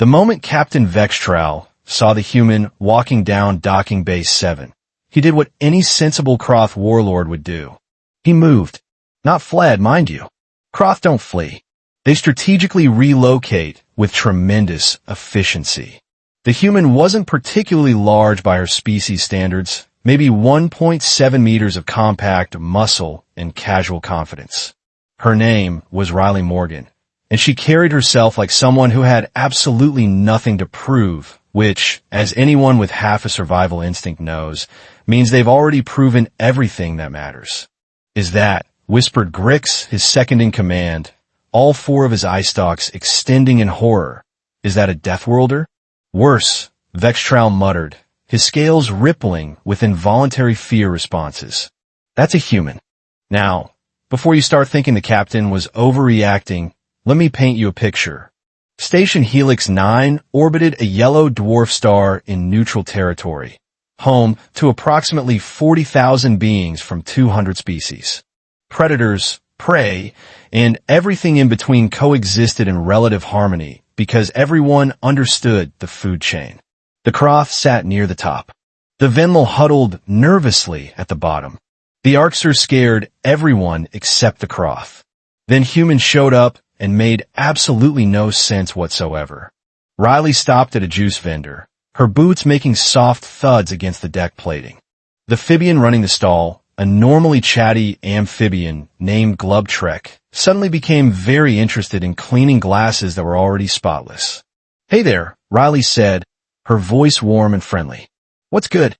The moment Captain Vextrau saw the human walking down Docking Bay 7, he did what any sensible Kroth warlord would do. He moved. Not fled, mind you. Kroth don't flee. They strategically relocate with tremendous efficiency. The human wasn't particularly large by her species standards, maybe 1.7 meters of compact muscle and casual confidence. Her name was Riley Morgan, and she carried herself like someone who had absolutely nothing to prove, which, as anyone with half a survival instinct knows, means they've already proven everything that matters. Is that, whispered Grix, his second-in-command, all four of his eye stalks extending in horror. Is that a Deathworlder? Worse, Vextrau muttered, his scales rippling with involuntary fear responses. That's a human. Now, before you start thinking the captain was overreacting, let me paint you a picture. Station Helix 9 orbited a yellow dwarf star in neutral territory, home to approximately 40,000 beings from 200 species. Predators, prey, and everything in between coexisted in relative harmony because everyone understood the food chain. The Kroth sat near the top. The Venmal huddled nervously at the bottom. The Arxer scared everyone except the Kroth. Then humans showed up and made absolutely no sense whatsoever. Riley stopped at a juice vendor, her boots making soft thuds against the deck plating. The Phibian running the stall, a normally chatty amphibian named Glubtrek, suddenly became very interested in cleaning glasses that were already spotless. "Hey there," Riley said, her voice warm and friendly. "What's good?"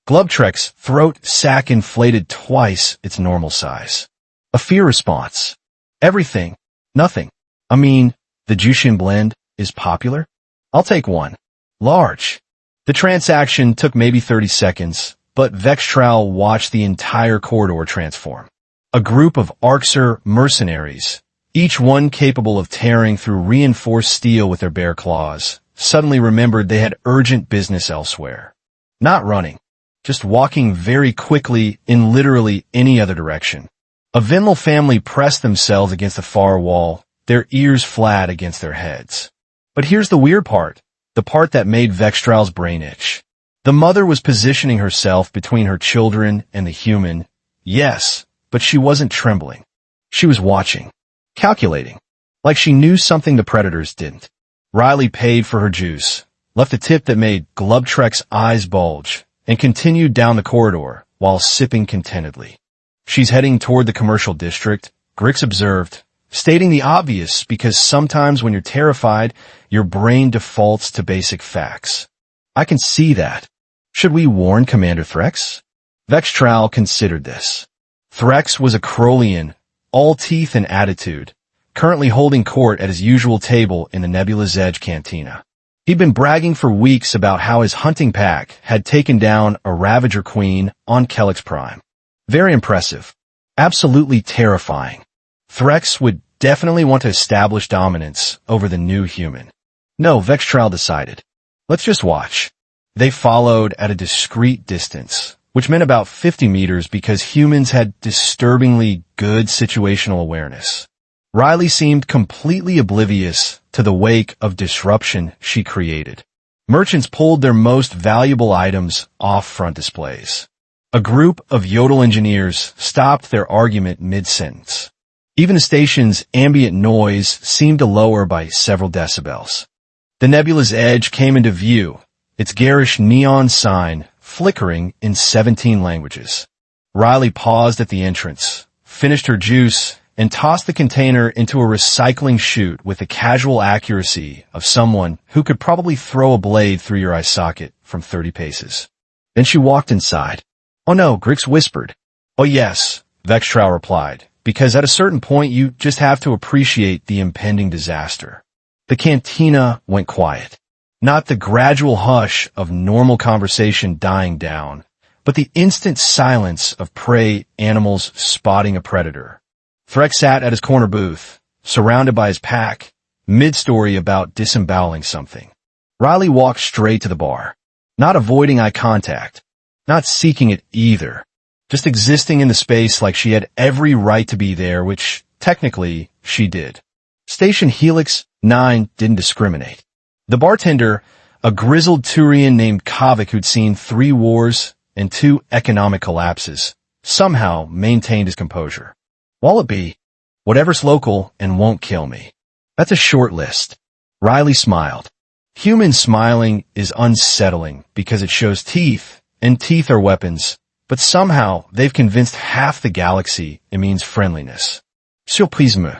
Glubtrek's throat sac inflated twice its normal size. A fear response. "Everything. Nothing. I mean, the Jushin blend is popular? I'll take one. Large." The transaction took maybe 30 seconds, but Vextrau watched the entire corridor transform. A group of Arxer mercenaries, each one capable of tearing through reinforced steel with their bare claws, suddenly remembered they had urgent business elsewhere. Not running, just walking very quickly in literally any other direction. A Venmal family pressed themselves against the far wall, their ears flat against their heads. But here's the weird part, the part that made Vextrau's brain itch. The mother was positioning herself between her children and the human, yes, but she wasn't trembling. She was watching, calculating, like she knew something the predators didn't. Riley paid for her juice, left a tip that made Glubtrek's eyes bulge, and continued down the corridor while sipping contentedly. "She's heading toward the commercial district," Grix observed, stating the obvious because sometimes when you're terrified, your brain defaults to basic facts. "I can see that. Should we warn Commander Threx?" Vextrau considered this. Threx was a Crolian, all teeth and attitude, currently holding court at his usual table in the Nebula's Edge cantina. He'd been bragging for weeks about how his hunting pack had taken down a Ravager Queen on Kelix Prime. Very impressive. Absolutely terrifying. Threx would definitely want to establish dominance over the new human. No, Vextrau decided. Let's just watch. They followed at a discreet distance, which meant about 50 meters because humans had disturbingly good situational awareness. Riley seemed completely oblivious to the wake of disruption she created. Merchants pulled their most valuable items off front displays. A group of Yodel engineers stopped their argument mid-sentence. Even the station's ambient noise seemed to lower by several decibels. The Nebula's Edge came into view, its garish neon sign flickering in 17 languages. Riley paused at the entrance, finished her juice, and tossed the container into a recycling chute with the casual accuracy of someone who could probably throw a blade through your eye socket from 30 paces. Then she walked inside. "Oh no," Grix whispered. "Oh yes," Vextrau replied, because at a certain point you just have to appreciate the impending disaster. The cantina went quiet. Not the gradual hush of normal conversation dying down, but the instant silence of prey animals spotting a predator. Threx sat at his corner booth, surrounded by his pack, mid-story about disemboweling something. Riley walked straight to the bar, not avoiding eye contact, not seeking it either, just existing in the space like she had every right to be there, which, technically, she did. Station Helix 9 didn't discriminate. The bartender, a grizzled Turian named Kavik who'd seen 3 wars and 2 economic collapses, somehow maintained his composure. Wallaby, whatever's local and won't kill me. That's a short list. Riley smiled. Human smiling is unsettling because it shows teeth, and teeth are weapons, but somehow they've convinced half the galaxy it means friendliness. Surprise-me.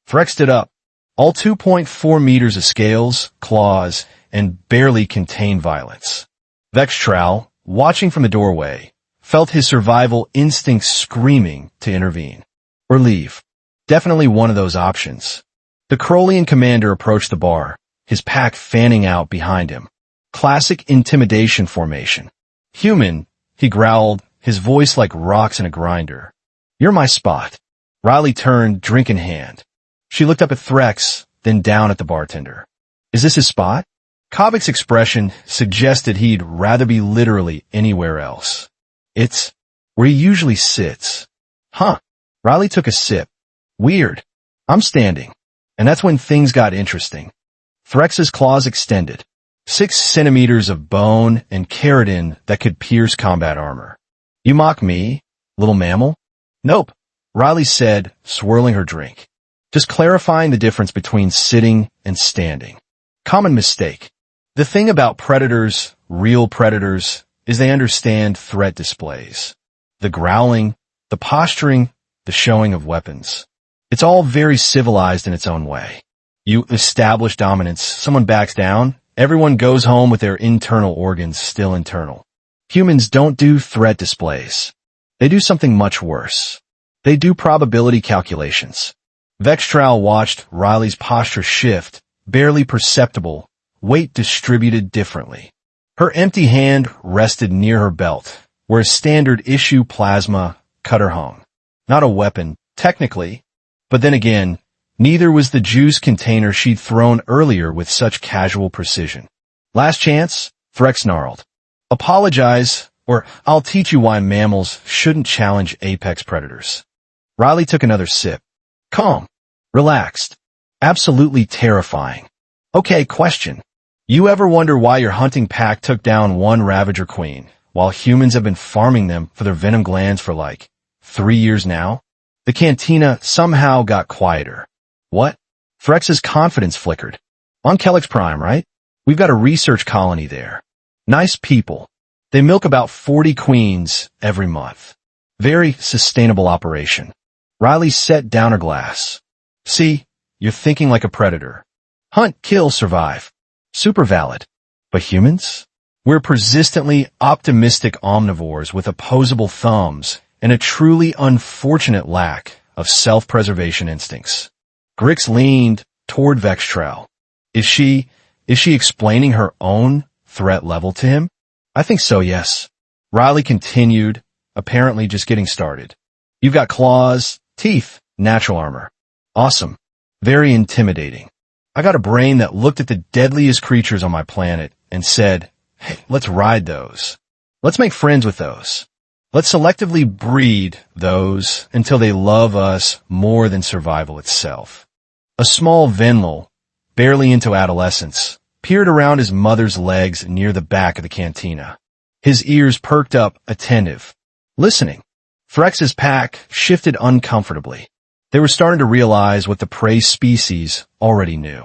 Freck stood up. All 2.4 meters of scales, claws, and barely contained violence. Vextral, watching from the doorway, felt his survival instinct screaming to intervene. Or leave. Definitely one of those options. The Crolian commander approached the bar, his pack fanning out behind him. Classic intimidation formation. Human, he growled, his voice like rocks in a grinder. You're my spot. Riley turned, drink in hand. She looked up at Threx, then down at the bartender. Is this his spot? Kavik's expression suggested he'd rather be literally anywhere else. It's where he usually sits. Huh. Riley took a sip. Weird. I'm standing. And that's when things got interesting. Threx's claws extended. 6 centimeters of bone and keratin that could pierce combat armor. You mock me, little mammal? Nope, Riley said, swirling her drink. Just clarifying the difference between sitting and standing. Common mistake. The thing about predators, real predators, is they understand threat displays. The growling, the posturing, the showing of weapons. It's all very civilized in its own way. You establish dominance, someone backs down, everyone goes home with their internal organs still internal. Humans don't do threat displays. They do something much worse. They do probability calculations. Vextral watched Riley's posture shift, barely perceptible, weight distributed differently. Her empty hand rested near her belt, where a standard issue plasma cutter hung. Not a weapon, technically, but then again, neither was the juice container she'd thrown earlier with such casual precision. Last chance? Threx snarled. Apologize, or I'll teach you why mammals shouldn't challenge apex predators. Riley took another sip. Calm. Relaxed. Absolutely terrifying. Okay, question. You ever wonder why your hunting pack took down one Ravager queen, while humans have been farming them for their venom glands for like 3 years now? The cantina somehow got quieter. What? Threx's confidence flickered. On Kellex Prime, right? We've got a research colony there. Nice people. They milk about 40 queens every month. Very sustainable operation. Riley set down her glass. See, you're thinking like a predator. Hunt, kill, survive. Super valid. But humans? We're persistently optimistic omnivores with opposable thumbs and a truly unfortunate lack of self-preservation instincts. Grix leaned toward Vextral. Is she explaining her own threat level to him? I think so, yes. Riley continued, apparently just getting started. You've got claws, teeth, natural armor. Awesome. Very intimidating. I got a brain that looked at the deadliest creatures on my planet and said, hey, let's ride those. Let's make friends with those. Let's selectively breed those until they love us more than survival itself. A small Venlil, barely into adolescence, peered around his mother's legs near the back of the cantina. His ears perked up, attentive. Listening. Threx's pack shifted uncomfortably. They were starting to realize what the prey species already knew.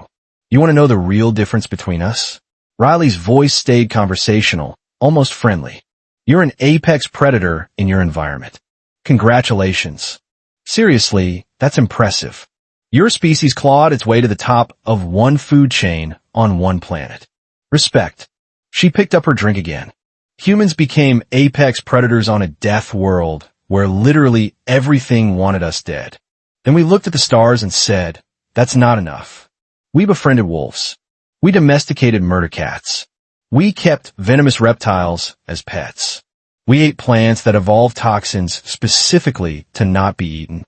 You want to know the real difference between us? Riley's voice stayed conversational, almost friendly. You're an apex predator in your environment. Congratulations. Seriously, that's impressive. Your species clawed its way to the top of one food chain on one planet. Respect. She picked up her drink again. Humans became apex predators on a death world where literally everything wanted us dead. Then we looked at the stars and said, that's not enough. We befriended wolves. We domesticated murder cats. We kept venomous reptiles as pets. We ate plants that evolved toxins specifically to not be eaten.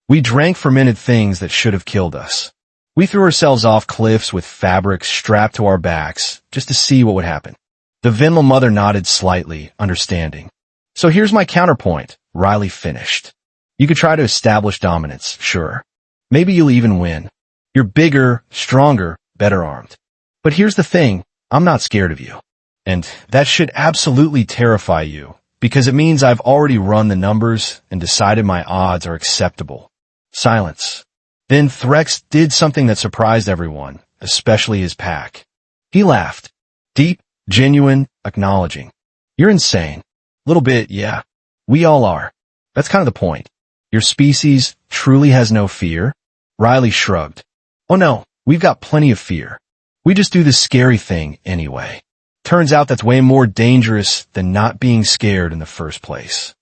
We drank fermented things that should have killed us. We threw ourselves off cliffs with fabrics strapped to our backs just to see what would happen. The Venlil mother nodded slightly, understanding. So here's my counterpoint, Riley finished. You could try to establish dominance, sure. Maybe you'll even win. You're bigger, stronger, better armed. But here's the thing, I'm not scared of you. And that should absolutely terrify you, because it means I've already run the numbers and decided my odds are acceptable. Silence. Then Threx did something that surprised everyone, especially his pack. He laughed. Deep, genuine, acknowledging. You're insane. Little bit, yeah. We all are. That's kind of the point. Your species truly has no fear? Riley shrugged. Oh no, we've got plenty of fear. We just do this scary thing anyway. Turns out that's way more dangerous than not being scared in the first place.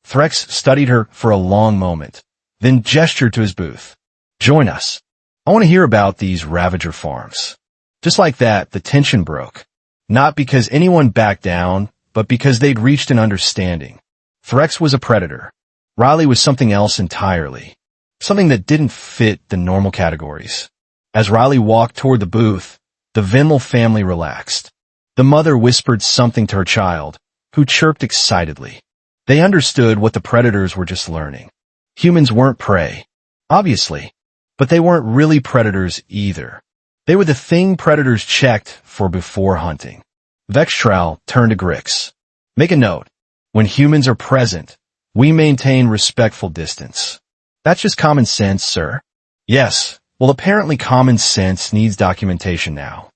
Threx studied her for a long moment, then gestured to his booth. Join us. I want to hear about these Ravager farms. Just like that, the tension broke. Not because anyone backed down, but because they'd reached an understanding. Threx was a predator. Riley was something else entirely. Something that didn't fit the normal categories. As Riley walked toward the booth, the Venmal family relaxed. The mother whispered something to her child, who chirped excitedly. They understood what the predators were just learning. Humans weren't prey, obviously, but they weren't really predators either. They were the thing predators checked for before hunting. Vextral turned to Grix. Make a note. When humans are present, we maintain respectful distance. That's just common sense, sir. Yes, well apparently common sense needs documentation now.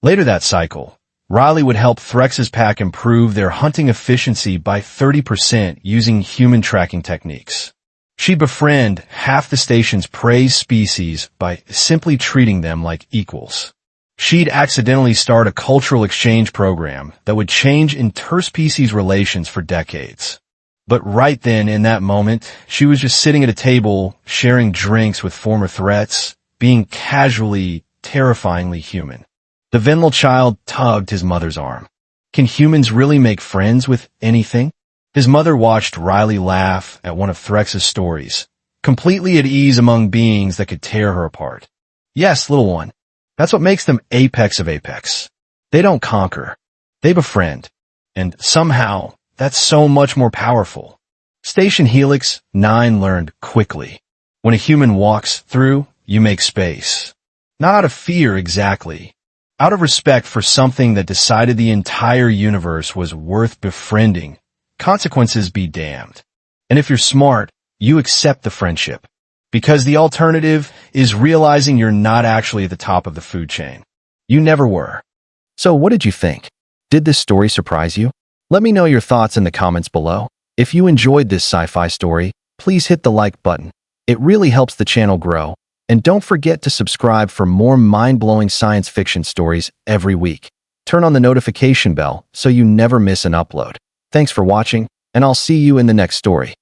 Later that cycle, Riley would help Threx's pack improve their hunting efficiency by 30% using human tracking techniques. She'd befriend half the station's prey species by simply treating them like equals. She'd accidentally start a cultural exchange program that would change interspecies relations for decades. But right then, in that moment, she was just sitting at a table, sharing drinks with former threats, being casually, terrifyingly human. The Venmal child tugged his mother's arm. Can humans really make friends with anything? His mother watched Riley laugh at one of Threx's stories, completely at ease among beings that could tear her apart. Yes, little one. That's what makes them apex of apex. They don't conquer. They befriend. And somehow, that's so much more powerful. Station Helix Nine learned quickly. When a human walks through, you make space. Not out of fear exactly. Out of respect for something that decided the entire universe was worth befriending. Consequences be damned. And if you're smart, you accept the friendship. Because the alternative is realizing you're not actually at the top of the food chain. You never were. So what did you think? Did this story surprise you? Let me know your thoughts in the comments below. If you enjoyed this sci-fi story, please hit the like button. It really helps the channel grow. And don't forget to subscribe for more mind-blowing science fiction stories every week. Turn on the notification bell so you never miss an upload. Thanks for watching, and I'll see you in the next story.